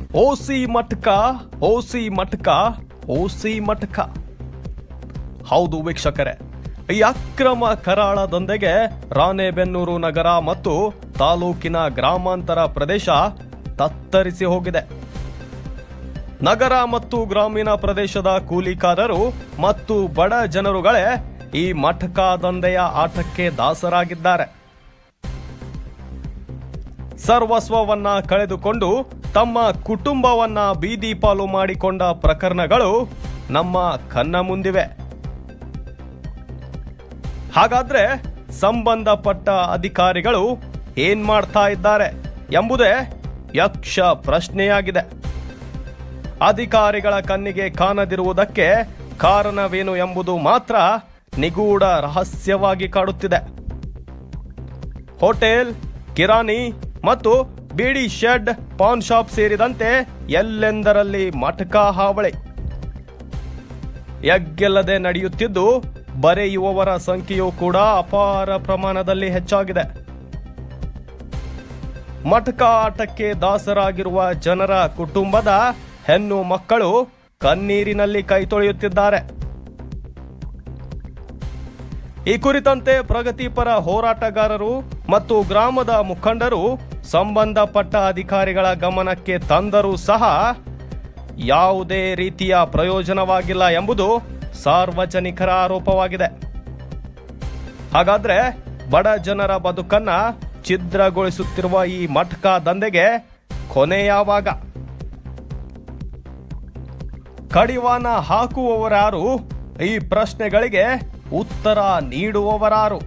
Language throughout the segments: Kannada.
ಓಸಿ ಮಟ್ಕ ಓಸಿ ಮಟ್ಕ ಓಸಿ ಮಟ್ಕ. ಹೌದು ವೀಕ್ಷಕರೇ, ಈ ಅಕ್ರಮ ಕರಾಳ ದಂಧೆಗೆ ರಾಣೆಬೆನ್ನೂರು ನಗರ ಮತ್ತು ತಾಲೂಕಿನ ಗ್ರಾಮಾಂತರ ಪ್ರದೇಶ ತತ್ತರಿಸಿ ಹೋಗಿದೆ. ನಗರ ಮತ್ತು ಗ್ರಾಮೀಣ ಪ್ರದೇಶದ ಕೂಲಿಕಾರರು ಮತ್ತು ಬಡ ಜನರುಗಳೇ ಈ ಮಟ್ಕ ದಂಧೆಯ ಆಟಕ್ಕೆ ದಾಸರಾಗಿದ್ದಾರೆ. ಸರ್ವಸ್ವವನ್ನ ಕಳೆದುಕೊಂಡು ತಮ್ಮ ಕುಟುಂಬವನ್ನ ಬೀದಿ ಪಾಲು ಮಾಡಿಕೊಂಡ ಪ್ರಕರಣಗಳು ನಮ್ಮ ಕಣ್ಣ ಮುಂದಿವೆ. ಹಾಗಾದ್ರೆ ಸಂಬಂಧಪಟ್ಟ ಅಧಿಕಾರಿಗಳು ಏನ್ ಮಾಡ್ತಾ ಇದ್ದಾರೆ ಎಂಬುದೇ ಯಕ್ಷ ಪ್ರಶ್ನೆಯಾಗಿದೆ. ಅಧಿಕಾರಿಗಳ ಕಣ್ಣಿಗೆ ಕಾಣದಿರುವುದಕ್ಕೆ ಕಾರಣವೇನು ಎಂಬುದು ಮಾತ್ರ ನಿಗೂಢ ರಹಸ್ಯವಾಗಿ ಕಾಡುತ್ತಿದೆ. ಹೋಟೆಲ್, ಕಿರಾಣಿ ಮತ್ತು ಬೀಡಿ ಶೆಡ್, ಪಾನ್ ಶಾಪ್ ಸೇರಿದಂತೆ ಎಲ್ಲೆಂದರಲ್ಲಿ ಮಟ್ಕ ಹಾವಳಿ ಎಗ್ಗೆಲ್ಲದೆ ನಡೆಯುತ್ತಿದ್ದು ಬರೆಯುವವರ ಸಂಖ್ಯೆಯೂ ಕೂಡ ಅಪಾರ ಪ್ರಮಾಣದಲ್ಲಿ ಹೆಚ್ಚಾಗಿದೆ. ಮಟ್ಕ ಆಟಕ್ಕೆ ದಾಸರಾಗಿರುವ ಜನರ ಕುಟುಂಬದ ಹೆಣ್ಣು ಮಕ್ಕಳು ಕಣ್ಣೀರಿನಲ್ಲಿ ಕೈ ತೊಳೆಯುತ್ತಿದ್ದಾರೆ. ಈ ಕುರಿತಂತೆ ಪ್ರಗತಿಪರ ಹೋರಾಟಗಾರರು ಮತ್ತು ಗ್ರಾಮದ ಮುಖಂಡರು ಸಂಬಂಧಪಟ್ಟ ಅಧಿಕಾರಿಗಳ ಗಮನಕ್ಕೆ ತಂದರೂ ಸಹ ಯಾವುದೇ ರೀತಿಯ ಪ್ರಯೋಜನವಾಗಿಲ್ಲ ಎಂಬುದು ಸಾರ್ವಜನಿಕರ ಆರೋಪವಾಗಿದೆ. ಹಾಗಾದ್ರೆ ಬಡ ಜನರ ಬದುಕನ್ನ ಛಿದ್ರಗೊಳಿಸುತ್ತಿರುವ ಈ ಮಟ್ಕ ದಂಧೆಗೆ ಕೊನೆ ಯಾವಾಗ? ಕಡಿವಾಣ ಹಾಕುವವರಾರು? ಈ ಪ್ರಶ್ನೆಗಳಿಗೆ ಉತ್ತರ ನೀಡುವವರಾರು?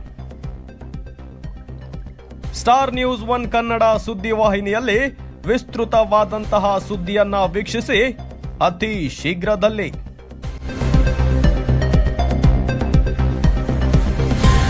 ಸ್ಟಾರ್ ನ್ಯೂಸ್ 1 ಕನ್ನಡ ಸುದ್ದಿವಾಹಿನಿಯಲ್ಲಿ ವಿಸ್ತೃತವಾದಂತಹ ಸುದ್ದಿಯನ್ನ ವೀಕ್ಷಿಸಿ ಅತಿ ಶೀಘ್ರದಲ್ಲಿ.